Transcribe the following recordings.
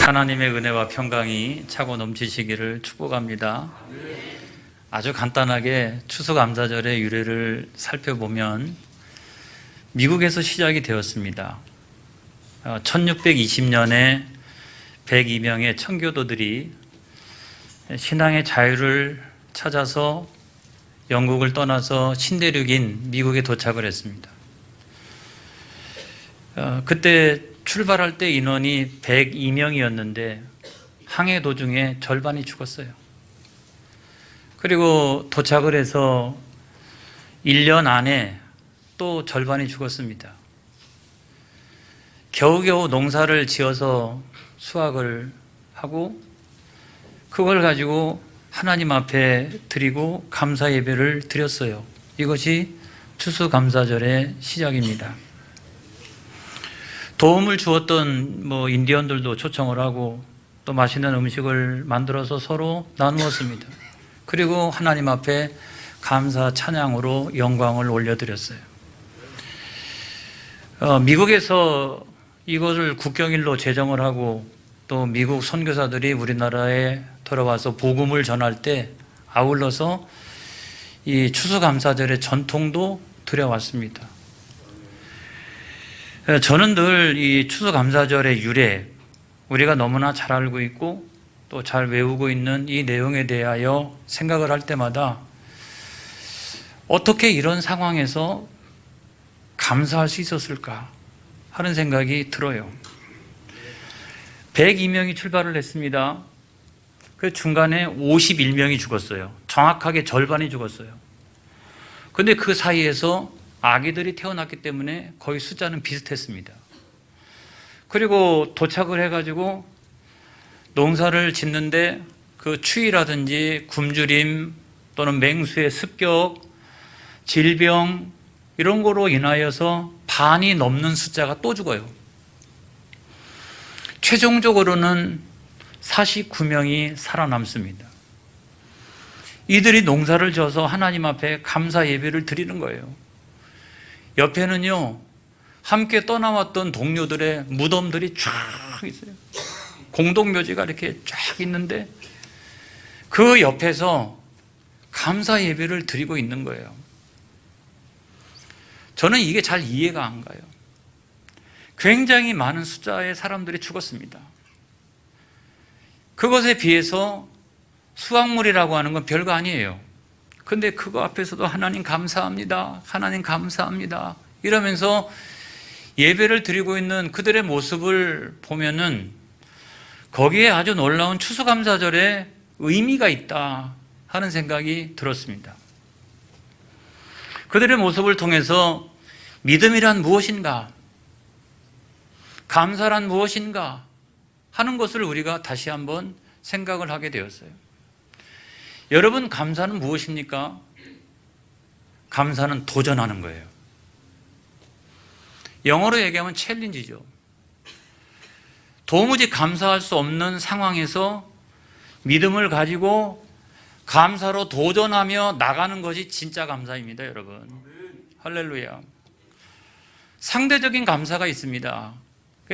하나님의 은혜와 평강이 차고 넘치시기를 축복합니다. 아주 간단하게 추수감사절의 유래를 살펴보면 미국에서 시작이 되었습니다. 1620년에 102명의 청교도들이 신앙의 자유를 찾아서 영국을 떠나서 신대륙인 미국에 도착을 했습니다. 그때 출발할 때 인원이 102명이었는데 항해 도중에 절반이 죽었어요. 그리고 도착을 해서 1년 안에 또 절반이 죽었습니다. 겨우겨우 농사를 지어서 수확을 하고 그걸 가지고 하나님 앞에 드리고 감사 예배를 드렸어요. 이것이 추수감사절의 시작입니다. 도움을 주었던 인디언들도 초청을 하고 또 맛있는 음식을 만들어서 서로 나누었습니다. 그리고 하나님 앞에 감사 찬양으로 영광을 올려드렸어요. 미국에서 이것을 국경일로 제정을 하고 또 미국 선교사들이 우리나라에 들어와서 복음을 전할 때 아울러서 이 추수감사절의 전통도 들여왔습니다. 저는 늘 이 추수감사절의 유래, 우리가 너무나 잘 알고 있고 또 잘 외우고 있는 이 내용에 대하여 생각을 할 때마다 어떻게 이런 상황에서 감사할 수 있었을까 하는 생각이 들어요. 102명이 출발을 했습니다. 그 중간에 51명이 죽었어요. 정확하게 절반이 죽었어요. 근데 그 사이에서 아기들이 태어났기 때문에 거의 숫자는 비슷했습니다. 그리고 도착을 해가지고 농사를 짓는데 그 추위라든지 굶주림 또는 맹수의 습격, 질병 이런 거로 인하여서 반이 넘는 숫자가 또 죽어요. 최종적으로는 49명이 살아남습니다. 이들이 농사를 져서 하나님 앞에 감사 예배를 드리는 거예요. 옆에는요, 함께 떠나왔던 동료들의 무덤들이 쫙 있어요. 공동묘지가 이렇게 쫙 있는데 그 옆에서 감사 예배를 드리고 있는 거예요. 저는 이게 잘 이해가 안 가요. 굉장히 많은 숫자의 사람들이 죽었습니다. 그것에 비해서 수확물이라고 하는 건 별거 아니에요. 근데 그거 앞에서도 하나님 감사합니다. 하나님 감사합니다. 이러면서 예배를 드리고 있는 그들의 모습을 보면은 거기에 아주 놀라운 추수감사절의 의미가 있다 하는 생각이 들었습니다. 그들의 모습을 통해서 믿음이란 무엇인가? 감사란 무엇인가? 하는 것을 우리가 다시 한번 생각을 하게 되었어요. 여러분, 감사는 무엇입니까? 감사는 도전하는 거예요. 영어로 얘기하면 챌린지죠. 도무지 감사할 수 없는 상황에서 믿음을 가지고 감사로 도전하며 나가는 것이 진짜 감사입니다, 여러분. 할렐루야. 상대적인 감사가 있습니다.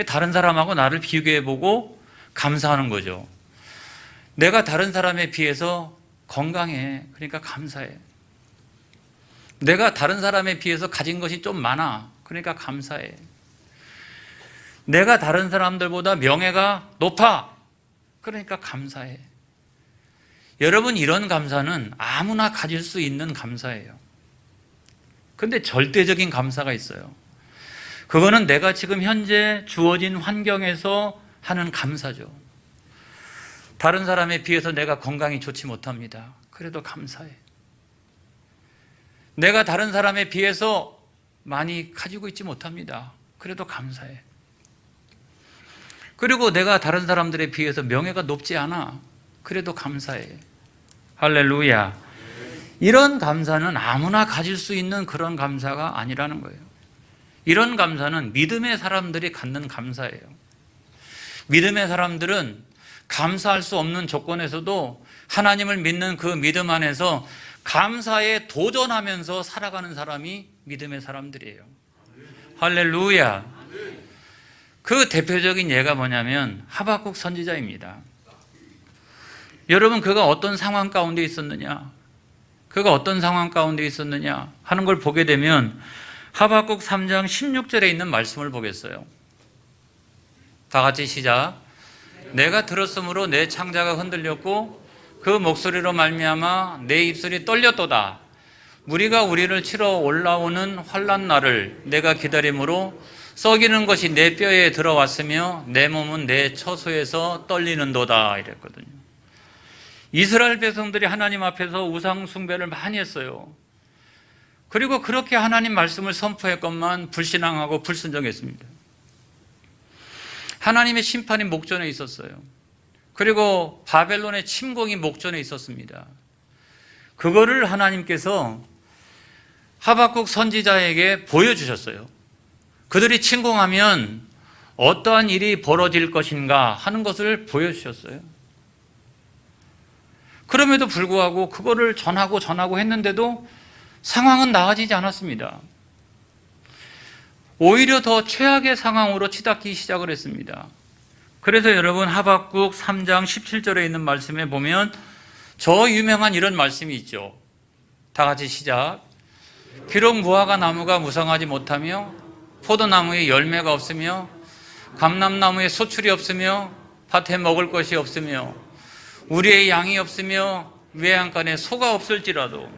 다른 사람하고 나를 비교해보고 감사하는 거죠. 내가 다른 사람에 비해서 건강해. 그러니까 감사해. 내가 다른 사람에 비해서 가진 것이 좀 많아. 그러니까 감사해. 내가 다른 사람들보다 명예가 높아. 그러니까 감사해. 여러분, 이런 감사는 아무나 가질 수 있는 감사예요. 근데 절대적인 감사가 있어요. 그거는 내가 지금 현재 주어진 환경에서 하는 감사죠. 다른 사람에 비해서 내가 건강이 좋지 못합니다. 그래도 감사해. 내가 다른 사람에 비해서 많이 가지고 있지 못합니다. 그래도 감사해. 그리고 내가 다른 사람들에 비해서 명예가 높지 않아. 그래도 감사해. 할렐루야. 이런 감사는 아무나 가질 수 있는 그런 감사가 아니라는 거예요. 이런 감사는 믿음의 사람들이 갖는 감사예요. 믿음의 사람들은 감사할 수 없는 조건에서도 하나님을 믿는 그 믿음 안에서 감사에 도전하면서 살아가는 사람이 믿음의 사람들이에요. 할렐루야. 그 대표적인 예가 뭐냐면 하박국 선지자입니다. 여러분, 그가 어떤 상황 가운데 있었느냐? 그가 어떤 상황 가운데 있었느냐 하는 걸 보게 되면 하박국 3장 16절에 있는 말씀을 보겠어요. 다 같이 시작. 내가 들었으므로 내 창자가 흔들렸고 그 목소리로 말미암아 내 입술이 떨렸도다. 무리가 우리를 치러 올라오는 환난 날을 내가 기다림으로 썩이는 것이 내 뼈에 들어왔으며 내 몸은 내 처소에서 떨리는도다 이랬거든요. 이스라엘 백성들이 하나님 앞에서 우상 숭배를 많이 했어요. 그리고 그렇게 하나님 말씀을 선포했건만 불신앙하고 불순종했습니다. 하나님의 심판이 목전에 있었어요. 그리고 바벨론의 침공이 목전에 있었습니다. 그거를 하나님께서 하박국 선지자에게 보여주셨어요. 그들이 침공하면 어떠한 일이 벌어질 것인가 하는 것을 보여주셨어요. 그럼에도 불구하고 그거를 전하고 했는데도 상황은 나아지지 않았습니다. 오히려 더 최악의 상황으로 치닫기 시작을 했습니다. 그래서 여러분, 하박국 3장 17절에 있는 말씀에 보면 저 유명한 이런 말씀이 있죠. 다 같이 시작. 비록 무화과 나무가 무성하지 못하며 포도나무에 열매가 없으며 감람나무에 소출이 없으며 밭에 먹을 것이 없으며 우리의 양이 없으며 외양간에 소가 없을지라도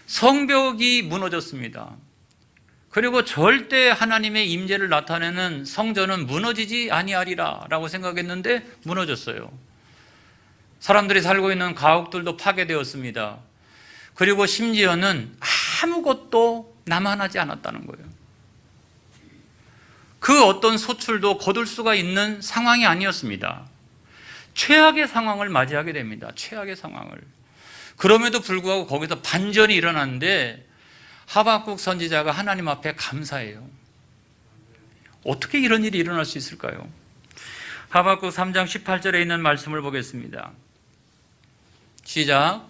성벽이 무너졌습니다. 그리고 절대 하나님의 임재를 나타내는 성전은 무너지지 아니하리라 라고 생각했는데 무너졌어요. 사람들이 살고 있는 가옥들도 파괴되었습니다. 그리고 심지어는 아무것도 남아나지 않았다는 거예요. 그 어떤 소출도 거둘 수가 있는 상황이 아니었습니다. 최악의 상황을 맞이하게 됩니다. 최악의 상황을. 그럼에도 불구하고 거기서 반전이 일어났는데 하박국 선지자가 하나님 앞에 감사해요. 어떻게 이런 일이 일어날 수 있을까요? 하박국 3장 18절에 있는 말씀을 보겠습니다. 시작.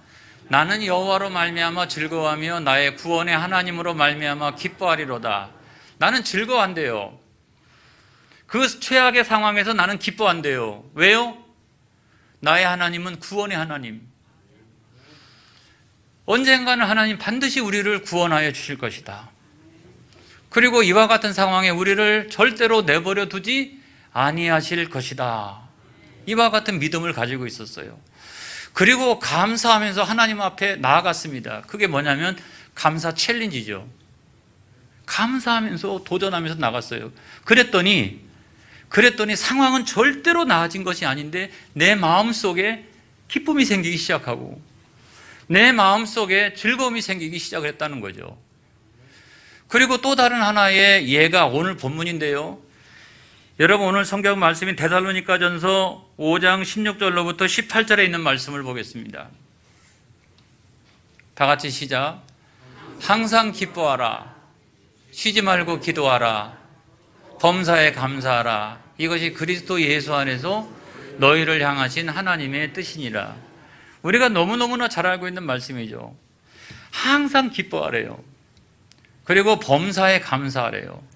나는 여호와로 말미암아 즐거워하며 나의 구원의 하나님으로 말미암아 기뻐하리로다. 나는 즐거워한대요. 그 최악의 상황에서 나는 기뻐한대요. 왜요? 나의 하나님은 구원의 하나님. 언젠가는 하나님 반드시 우리를 구원하여 주실 것이다. 그리고 이와 같은 상황에 우리를 절대로 내버려 두지 아니하실 것이다. 이와 같은 믿음을 가지고 있었어요. 그리고 감사하면서 하나님 앞에 나아갔습니다. 그게 뭐냐면 감사 챌린지죠. 감사하면서 도전하면서 나갔어요. 그랬더니 상황은 절대로 나아진 것이 아닌데 내 마음속에 기쁨이 생기기 시작하고 내 마음속에 즐거움이 생기기 시작을 했다는 거죠. 그리고 또 다른 하나의 예가 오늘 본문인데요. 여러분, 오늘 성경 말씀인 데살로니가전서 5장 16절로부터 18절에 있는 말씀을 보겠습니다. 다 같이 시작. 항상 기뻐하라. 쉬지 말고 기도하라. 범사에 감사하라. 이것이 그리스도 예수 안에서 너희를 향하신 하나님의 뜻이니라. 우리가 너무너무나 잘 알고 있는 말씀이죠. 항상 기뻐하래요. 그리고 범사에 감사하래요.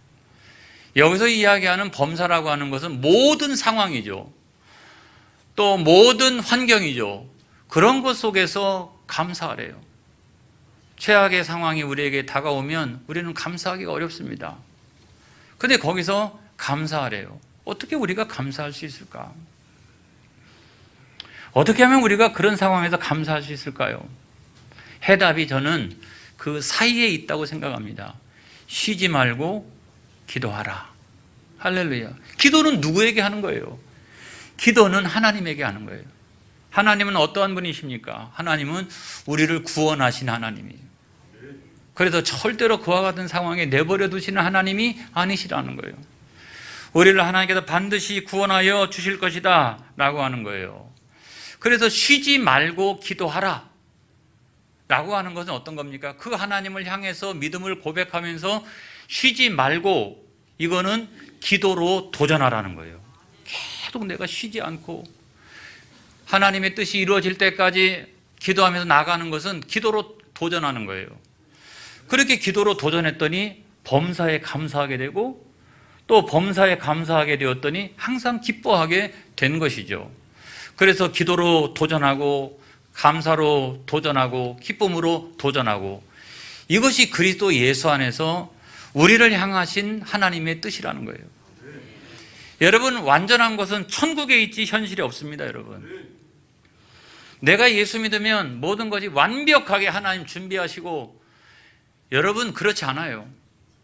여기서 이야기하는 범사라고 하는 것은 모든 상황이죠. 또 모든 환경이죠. 그런 것 속에서 감사하래요. 최악의 상황이 우리에게 다가오면 우리는 감사하기가 어렵습니다. 근데 거기서 감사하래요. 어떻게 우리가 감사할 수 있을까? 어떻게 하면 우리가 그런 상황에서 감사할 수 있을까요? 해답이 저는 그 사이에 있다고 생각합니다. 쉬지 말고 기도하라. 할렐루야. 기도는 누구에게 하는 거예요? 기도는 하나님에게 하는 거예요. 하나님은 어떠한 분이십니까? 하나님은 우리를 구원하신 하나님이에요. 그래서 절대로 그와 같은 상황에 내버려 두시는 하나님이 아니시라는 거예요. 우리를 하나님께서 반드시 구원하여 주실 것이다 라고 하는 거예요. 그래서 쉬지 말고 기도하라 라고 하는 것은 어떤 겁니까? 그 하나님을 향해서 믿음을 고백하면서 쉬지 말고, 이거는 기도로 도전하라는 거예요. 계속 내가 쉬지 않고 하나님의 뜻이 이루어질 때까지 기도하면서 나가는 것은 기도로 도전하는 거예요. 그렇게 기도로 도전했더니 범사에 감사하게 되고 또 범사에 감사하게 되었더니 항상 기뻐하게 된 것이죠. 그래서 기도로 도전하고 감사로 도전하고 기쁨으로 도전하고, 이것이 그리스도 예수 안에서 우리를 향하신 하나님의 뜻이라는 거예요. 여러분, 완전한 것은 천국에 있지 현실에 없습니다. 여러분, 내가 예수 믿으면 모든 것이 완벽하게 하나님 준비하시고, 여러분 그렇지 않아요.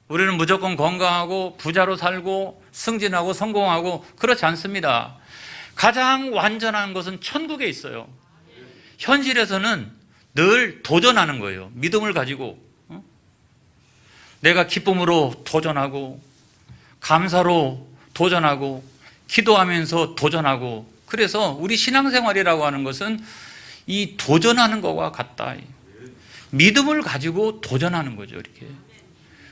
우리는 무조건 건강하고 부자로 살고 승진하고 성공하고 그렇지 않습니다. 가장 완전한 것은 천국에 있어요. 현실에서는 늘 도전하는 거예요. 믿음을 가지고 내가 기쁨으로 도전하고 감사로 도전하고 기도하면서 도전하고, 그래서 우리 신앙생활이라고 하는 것은 이 도전하는 것과 같다. 믿음을 가지고 도전하는 거죠. 이렇게.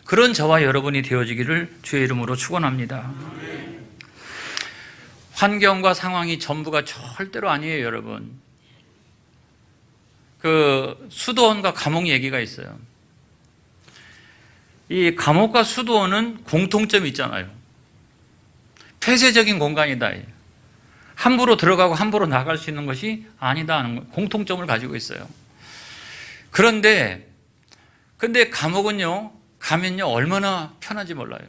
그런 저와 여러분이 되어지기를 주의 이름으로 축원합니다. 환경과 상황이 전부가 절대로 아니에요. 여러분, 그 수도원과 감옥 얘기가 있어요. 이 감옥과 수도원은 공통점이 있잖아요. 폐쇄적인 공간이다. 함부로 들어가고 함부로 나갈 수 있는 것이 아니다 하는 공통점을 가지고 있어요. 근데 감옥은요, 가면요 얼마나 편한지 몰라요.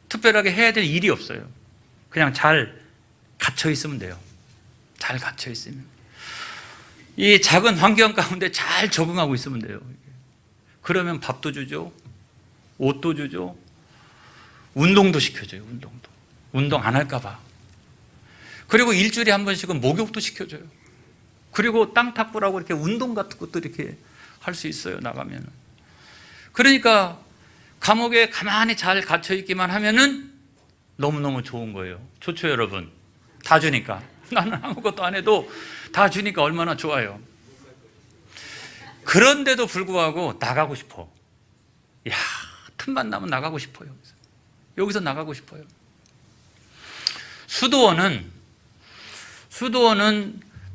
특별하게 해야 될 일이 없어요. 그냥 잘 갇혀 있으면 돼요. 잘 갇혀 있으면, 이 작은 환경 가운데 잘 적응하고 있으면 돼요. 그러면 밥도 주죠, 옷도 주죠, 운동도 시켜줘요. 운동 안 할까 봐. 그리고 일주일에 한 번씩은 목욕도 시켜줘요. 그리고 땅 탁구라고 이렇게 운동 같은 것도 이렇게 할 수 있어요, 나가면. 그러니까 감옥에 가만히 잘 갇혀 있기만 하면은 너무너무 좋은 거예요. 좋죠, 여러분? 다 주니까. 나는 아무것도 안 해도 다 주니까 얼마나 좋아요. 그런데도 불구하고 나가고 싶어. 야, 틈만 나면 나가고 싶어요. 여기서 나가고 싶어요. 수도원은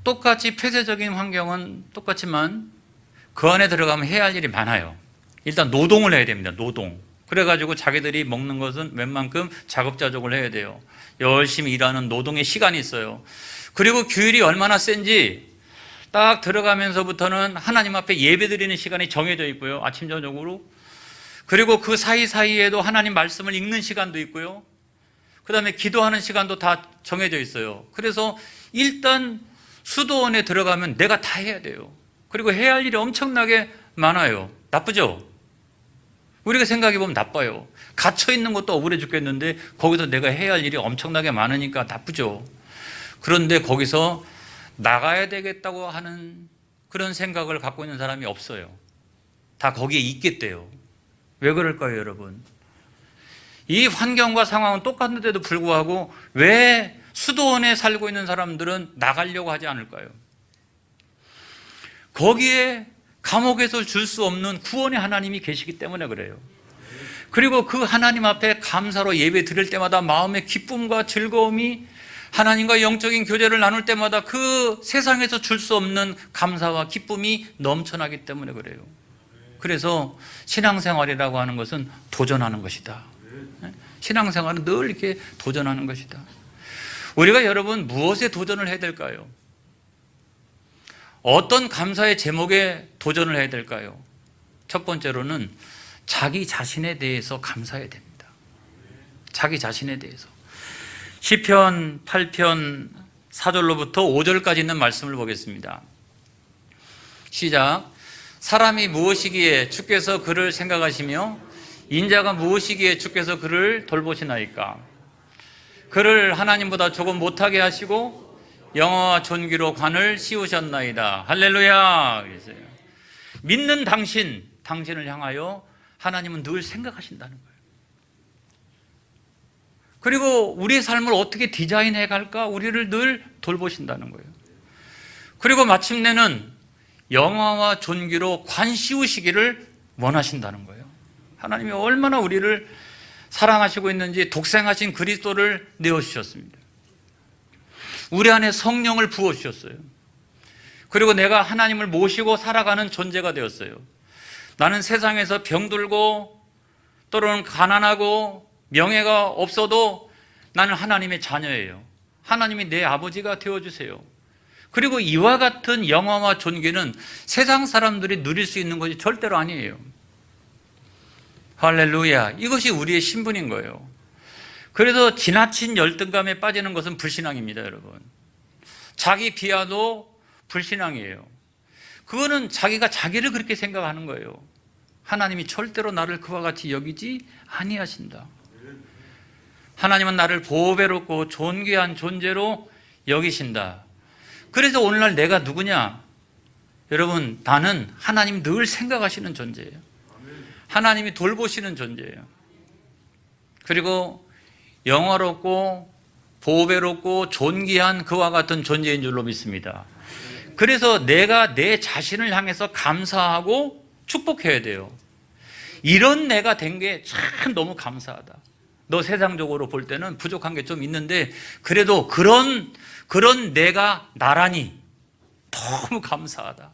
똑같이 폐쇄적인 환경은 똑같지만 그 안에 들어가면 해야 할 일이 많아요. 일단 노동을 해야 됩니다. 노동. 그래가지고 자기들이 먹는 것은 웬만큼 자급자족을 해야 돼요. 열심히 일하는 노동의 시간이 있어요. 그리고 규율이 얼마나 센지, 딱 들어가면서부터는 하나님 앞에 예배드리는 시간이 정해져 있고요. 아침 저녁으로. 그리고 그 사이사이에도 하나님 말씀을 읽는 시간도 있고요. 그 다음에 기도하는 시간도 다 정해져 있어요. 그래서 일단 수도원에 들어가면 내가 다 해야 돼요. 그리고 해야 할 일이 엄청나게 많아요. 나쁘죠? 우리가 생각해 보면 나빠요. 갇혀 있는 것도 억울해 죽겠는데 거기서 내가 해야 할 일이 엄청나게 많으니까 나쁘죠. 그런데 거기서 나가야 되겠다고 하는 그런 생각을 갖고 있는 사람이 없어요. 다 거기에 있겠대요. 왜 그럴까요, 여러분? 이 환경과 상황은 똑같은데도 불구하고 왜 수도원에 살고 있는 사람들은 나가려고 하지 않을까요? 거기에 감옥에서 줄 수 없는 구원의 하나님이 계시기 때문에 그래요. 그리고 그 하나님 앞에 감사로 예배 드릴 때마다 마음의 기쁨과 즐거움이, 하나님과 영적인 교제를 나눌 때마다 그 세상에서 줄 수 없는 감사와 기쁨이 넘쳐나기 때문에 그래요. 그래서 신앙생활이라고 하는 것은 도전하는 것이다. 신앙생활은 늘 이렇게 도전하는 것이다. 우리가 여러분 무엇에 도전을 해야 될까요? 어떤 감사의 제목에 도전을 해야 될까요? 첫 번째로는 자기 자신에 대해서 감사해야 됩니다. 자기 자신에 대해서. 시편 8편 4절로부터 5절까지 있는 말씀을 보겠습니다. 시작. 사람이 무엇이기에 주께서 그를 생각하시며 인자가 무엇이기에 주께서 그를 돌보시나이까. 그를 하나님보다 조금 못하게 하시고 영화와 존귀로 관을 씌우셨나이다. 할렐루야. 믿는 당신을 향하여 하나님은 늘 생각하신다는 거예요. 그리고 우리의 삶을 어떻게 디자인해 갈까 우리를 늘 돌보신다는 거예요. 그리고 마침내는 영화와 존귀로 관 씌우시기를 원하신다는 거예요. 하나님이 얼마나 우리를 사랑하시고 있는지 독생하신 그리스도를 내어주셨습니다. 우리 안에 성령을 부어주셨어요. 그리고 내가 하나님을 모시고 살아가는 존재가 되었어요. 나는 세상에서 병들고 또는 가난하고 명예가 없어도 나는 하나님의 자녀예요. 하나님이 내 아버지가 되어주세요. 그리고 이와 같은 영화와 존귀는 세상 사람들이 누릴 수 있는 것이 절대로 아니에요. 할렐루야. 이것이 우리의 신분인 거예요. 그래서 지나친 열등감에 빠지는 것은 불신앙입니다, 여러분. 자기 비하도 불신앙이에요. 그거는 자기가 자기를 그렇게 생각하는 거예요. 하나님이 절대로 나를 그와 같이 여기지 아니하신다. 하나님은 나를 보배롭고 존귀한 존재로 여기신다. 그래서 오늘날 내가 누구냐? 여러분, 나는 하나님 늘 생각하시는 존재예요. 하나님이 돌보시는 존재예요. 그리고 영화롭고 보배롭고 존귀한 그와 같은 존재인 줄로 믿습니다. 그래서 내가 내 자신을 향해서 감사하고 축복해야 돼요. 이런 내가 된 게 참 너무 감사하다. 너 세상적으로 볼 때는 부족한 게 좀 있는데 그래도 그런 내가 나라니 너무 감사하다.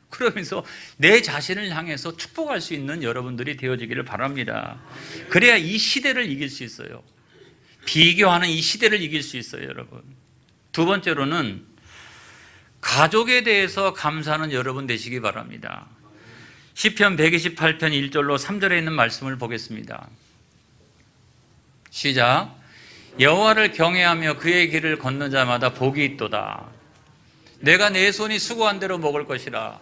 그러면서 내 자신을 향해서 축복할 수 있는 여러분들이 되어지기를 바랍니다. 그래야 이 시대를 이길 수 있어요. 비교하는 이 시대를 이길 수 있어요, 여러분. 두 번째로는 가족에 대해서 감사하는 여러분 되시기 바랍니다. 시편 128편 1절로 3절에 있는 말씀을 보겠습니다. 시작. 여호와를 경외하며 그의 길을 걷는 자마다 복이 있도다. 내가 내 손이 수고한 대로 먹을 것이라.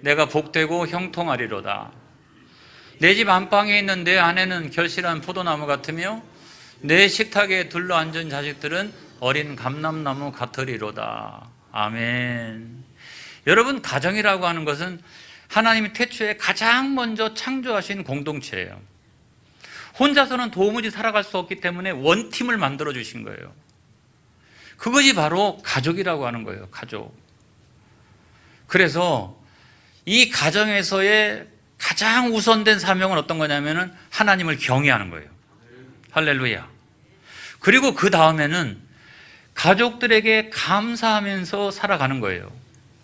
내가 복되고 형통하리로다. 내 집 안방에 있는 내 아내는 결실한 포도나무 같으며 내 식탁에 둘러앉은 자식들은 어린 감람나무 같으리로다. 아멘. 여러분, 가정이라고 하는 것은 하나님이 태초에 가장 먼저 창조하신 공동체예요. 혼자서는 도무지 살아갈 수 없기 때문에 원팀을 만들어 주신 거예요. 그것이 바로 가족이라고 하는 거예요. 가족. 그래서 이 가정에서의 가장 우선된 사명은 어떤 거냐면은 하나님을 경외하는 거예요. 할렐루야. 그리고 그 다음에는 가족들에게 감사하면서 살아가는 거예요.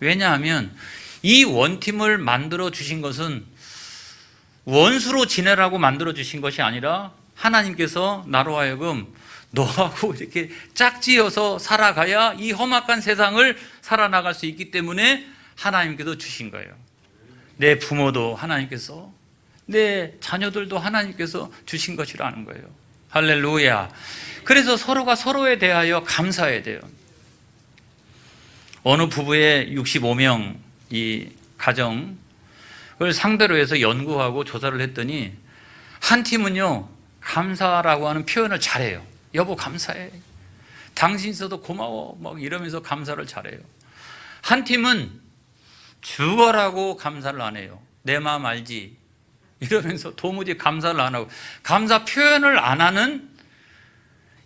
왜냐하면 이 원팀을 만들어 주신 것은 원수로 지내라고 만들어 주신 것이 아니라 하나님께서 나로 하여금 너하고 이렇게 짝지어서 살아가야 이 험악한 세상을 살아나갈 수 있기 때문에 하나님께서 주신 거예요. 내 부모도 하나님께서, 내 자녀들도 하나님께서 주신 것이라는 거예요. 할렐루야. 그래서 서로가 서로에 대하여 감사해야 돼요. 어느 부부의 65명 이 가정을 상대로 해서 연구하고 조사를 했더니 한 팀은요, 감사라고 하는 표현을 잘해요. 여보 감사해. 당신 있어도 고마워. 막 이러면서 감사를 잘해요. 한 팀은 죽어라고 감사를 안 해요. 내 마음 알지? 이러면서 도무지 감사를 안 하고 감사 표현을 안 하는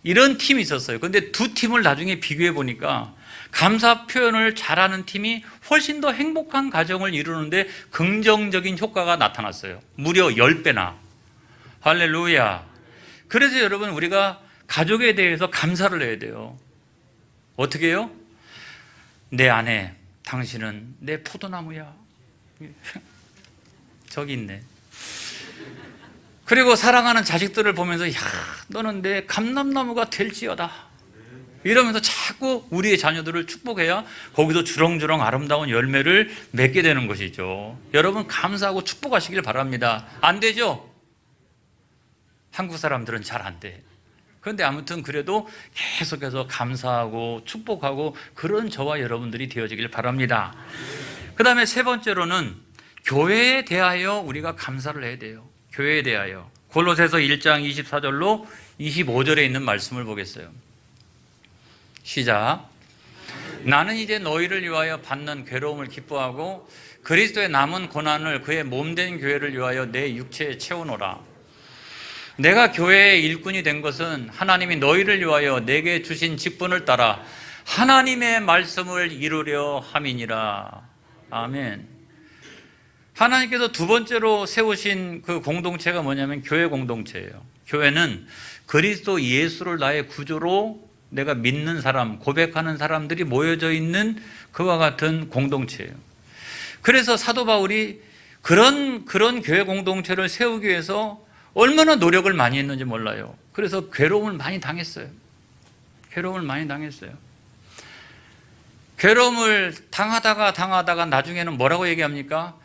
이런 팀이 있었어요. 그런데 두 팀을 나중에 비교해 보니까 감사 표현을 잘하는 팀이 훨씬 더 행복한 가정을 이루는데 긍정적인 효과가 나타났어요. 무려 10배나. 할렐루야. 그래서 여러분, 우리가 가족에 대해서 감사를 해야 돼요. 어떻게 해요? 내 아내, 당신은 내 포도나무야. 저기 있네. 그리고 사랑하는 자식들을 보면서, 야, 너는 내 감람나무가 될지어다. 이러면서 자꾸 우리의 자녀들을 축복해야 거기서 주렁주렁 아름다운 열매를 맺게 되는 것이죠. 여러분, 감사하고 축복하시길 바랍니다. 안 되죠? 한국 사람들은 잘 안 돼. 그런데 아무튼 그래도 계속해서 감사하고 축복하고 그런 저와 여러분들이 되어지길 바랍니다. 그 다음에 세 번째로는 교회에 대하여 우리가 감사를 해야 돼요. 교회에 대하여. 골로새서 1장 24절로 25절에 있는 말씀을 보겠어요. 시작. 나는 이제 너희를 위하여 받는 괴로움을 기뻐하고 그리스도의 남은 고난을 그의 몸된 교회를 위하여 내 육체에 채우노라. 내가 교회의 일꾼이 된 것은 하나님이 너희를 위하여 내게 주신 직분을 따라 하나님의 말씀을 이루려 함이니라. 아멘. 하나님께서 두 번째로 세우신 그 공동체가 뭐냐면 교회 공동체예요. 교회는 그리스도 예수를 나의 구주로 내가 믿는 사람, 고백하는 사람들이 모여져 있는 그와 같은 공동체예요. 그래서 사도 바울이 그런 교회 공동체를 세우기 위해서 얼마나 노력을 많이 했는지 몰라요. 그래서 괴로움을 많이 당했어요. 괴로움을 많이 당했어요. 괴로움을 당하다가 나중에는 뭐라고 얘기합니까?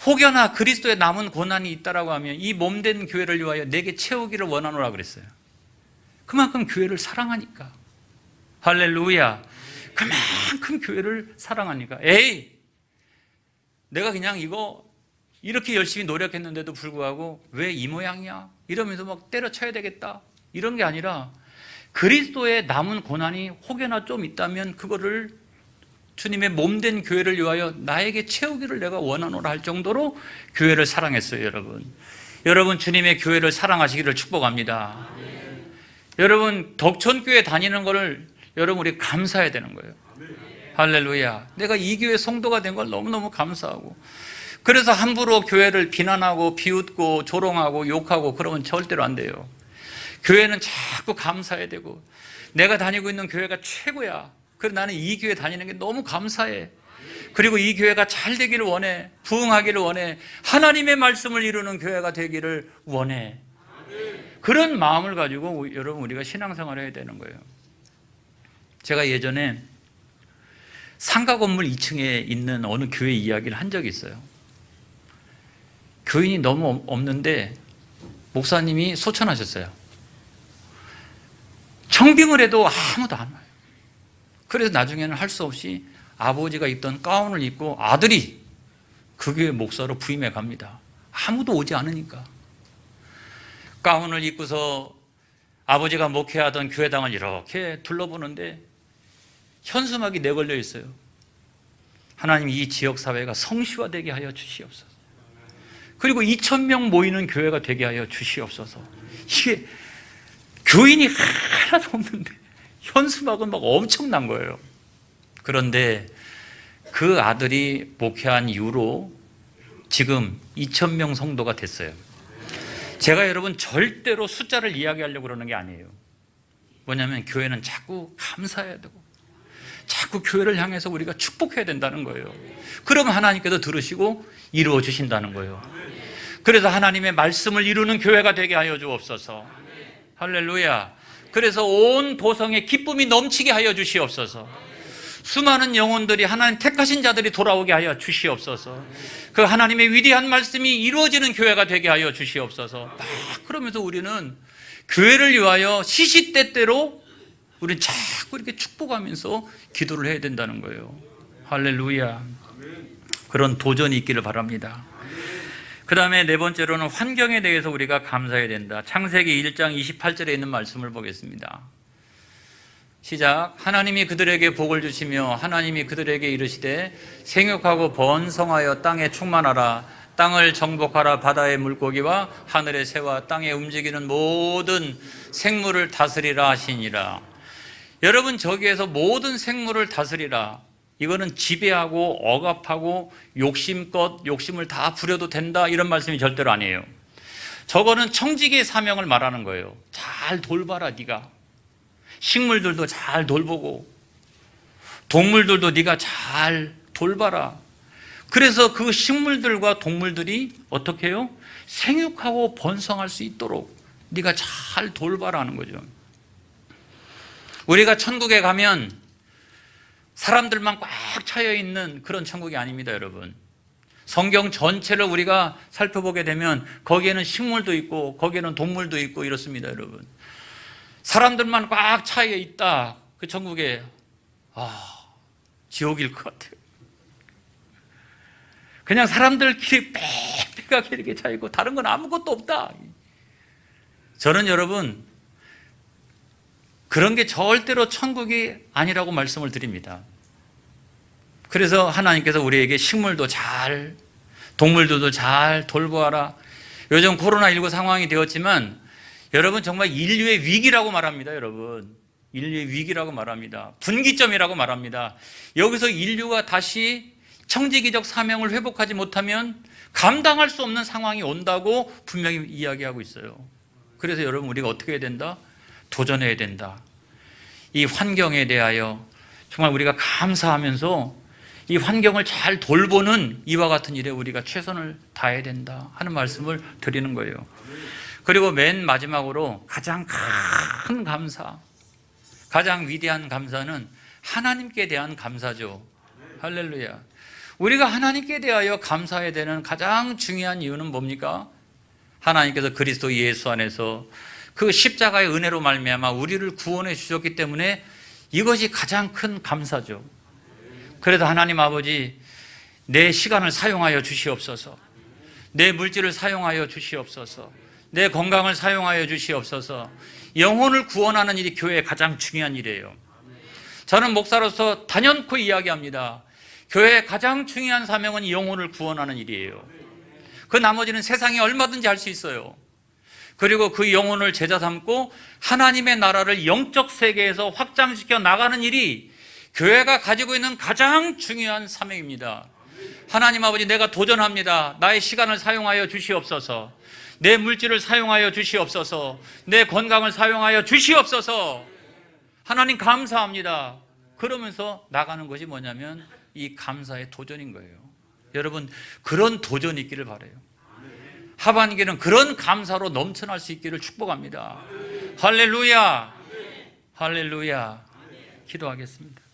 혹여나 그리스도의 남은 고난이 있다라고 하면 이 몸된 교회를 위하여 내게 채우기를 원하노라 그랬어요. 그만큼 교회를 사랑하니까. 할렐루야. 그만큼 교회를 사랑하니까. 에이, 내가 그냥 이렇게 열심히 노력했는데도 불구하고 왜 이 모양이야? 이러면서 막 때려쳐야 되겠다. 이런 게 아니라 그리스도의 남은 고난이 혹여나 좀 있다면 그거를 주님의 몸된 교회를 위하여 나에게 채우기를 내가 원하노라 할 정도로 교회를 사랑했어요, 여러분. 여러분, 주님의 교회를 사랑하시기를 축복합니다. 여러분, 덕천교회 다니는 거를 여러분 우리 감사해야 되는 거예요. 할렐루야. 내가 이 교회 성도가 된 걸 너무너무 감사하고, 그래서 함부로 교회를 비난하고 비웃고 조롱하고 욕하고 그러면 절대로 안 돼요. 교회는 자꾸 감사해야 되고, 내가 다니고 있는 교회가 최고야. 그래서 나는 이 교회 다니는 게 너무 감사해. 그리고 이 교회가 잘 되기를 원해. 부흥하기를 원해. 하나님의 말씀을 이루는 교회가 되기를 원해. 그런 마음을 가지고 여러분 우리가 신앙생활을 해야 되는 거예요. 제가 예전에 상가 건물 2층에 있는 어느 교회 이야기를 한 적이 있어요. 교인이 너무 없는데 목사님이 소천하셨어요. 청빙을 해도 아무도 안 와요. 그래서 나중에는 할 수 없이 아버지가 입던 가운을 입고 아들이 그 교회 목사로 부임해 갑니다. 아무도 오지 않으니까. 가운을 입고서 아버지가 목회하던 교회당을 이렇게 둘러보는데 현수막이 내걸려 있어요. 하나님, 이 지역사회가 성시화되게 하여 주시옵소서. 그리고 2,000명 모이는 교회가 되게 하여 주시옵소서. 이게 교인이 하나도 없는데 현수막은 막 엄청난 거예요. 그런데 그 아들이 목회한 이후로 지금 2,000명 성도가 됐어요. 제가 여러분 절대로 숫자를 이야기하려고 그러는 게 아니에요. 뭐냐면 교회는 자꾸 감사해야 되고 자꾸 교회를 향해서 우리가 축복해야 된다는 거예요. 그러면 하나님께서 들으시고 이루어 주신다는 거예요. 그래서 하나님의 말씀을 이루는 교회가 되게 하여 주옵소서. 할렐루야. 그래서 온 도성에 기쁨이 넘치게 하여 주시옵소서. 수많은 영혼들이 하나님 택하신 자들이 돌아오게 하여 주시옵소서. 그 하나님의 위대한 말씀이 이루어지는 교회가 되게 하여 주시옵소서. 막 그러면서 우리는 교회를 위하여 시시때때로 우리는 자꾸 이렇게 축복하면서 기도를 해야 된다는 거예요. 할렐루야. 그런 도전이 있기를 바랍니다. 그 다음에 네 번째로는 환경에 대해서 우리가 감사해야 된다. 창세기 1장 28절에 있는 말씀을 보겠습니다. 시작. 하나님이 그들에게 복을 주시며 하나님이 그들에게 이르시되 생육하고 번성하여 땅에 충만하라. 땅을 정복하라. 바다의 물고기와 하늘의 새와 땅에 움직이는 모든 생물을 다스리라 하시니라. 여러분, 저기에서 모든 생물을 다스리라, 이거는 지배하고 억압하고 욕심껏 욕심을 다 부려도 된다, 이런 말씀이 절대로 아니에요. 저거는 청지기의 사명을 말하는 거예요. 잘 돌봐라. 네가 식물들도 잘 돌보고 동물들도 네가 잘 돌봐라. 그래서 그 식물들과 동물들이 어떻게 해요? 생육하고 번성할 수 있도록 네가 잘 돌봐라는 거죠. 우리가 천국에 가면 사람들만 꽉 차여 있는 그런 천국이 아닙니다, 여러분. 성경 전체를 우리가 살펴보게 되면 거기에는 식물도 있고 거기에는 동물도 있고 이렇습니다, 여러분. 사람들만 꽉 차여 있다, 그 천국에 지옥일 것 같아요. 그냥 사람들끼리 빽빽하게 이렇게 차 있고 다른 건 아무것도 없다. 저는 여러분 그런 게 절대로 천국이 아니라고 말씀을 드립니다. 그래서 하나님께서 우리에게 식물도 잘, 동물들도 잘 돌보아라. 요즘 코로나19 상황이 되었지만 여러분 정말 인류의 위기라고 말합니다. 여러분 인류의 위기라고 말합니다. 분기점이라고 말합니다. 여기서 인류가 다시 청지기적 사명을 회복하지 못하면 감당할 수 없는 상황이 온다고 분명히 이야기하고 있어요. 그래서 여러분 우리가 어떻게 해야 된다? 도전해야 된다. 이 환경에 대하여 정말 우리가 감사하면서 이 환경을 잘 돌보는 이와 같은 일에 우리가 최선을 다해야 된다 하는 말씀을 드리는 거예요. 그리고 맨 마지막으로 가장 큰 감사, 가장 위대한 감사는 하나님께 대한 감사죠. 할렐루야. 우리가 하나님께 대하여 감사해야 되는 가장 중요한 이유는 뭡니까? 하나님께서 그리스도 예수 안에서 그 십자가의 은혜로 말미암아 우리를 구원해 주셨기 때문에 이것이 가장 큰 감사죠. 그래도 하나님 아버지, 내 시간을 사용하여 주시옵소서, 내 물질을 사용하여 주시옵소서, 내 건강을 사용하여 주시옵소서. 영혼을 구원하는 일이 교회의 가장 중요한 일이에요. 저는 목사로서 단연코 이야기합니다. 교회의 가장 중요한 사명은 영혼을 구원하는 일이에요. 그 나머지는 세상에 얼마든지 할 수 있어요. 그리고 그 영혼을 제자 삼고 하나님의 나라를 영적 세계에서 확장시켜 나가는 일이 교회가 가지고 있는 가장 중요한 사명입니다. 하나님 아버지, 내가 도전합니다. 나의 시간을 사용하여 주시옵소서, 내 물질을 사용하여 주시옵소서, 내 건강을 사용하여 주시옵소서. 하나님 감사합니다. 그러면서 나가는 것이 뭐냐면 이 감사의 도전인 거예요. 여러분, 그런 도전이 있기를 바라요. 하반기는 그런 감사로 넘쳐날 수 있기를 축복합니다. 할렐루야, 할렐루야. 기도하겠습니다.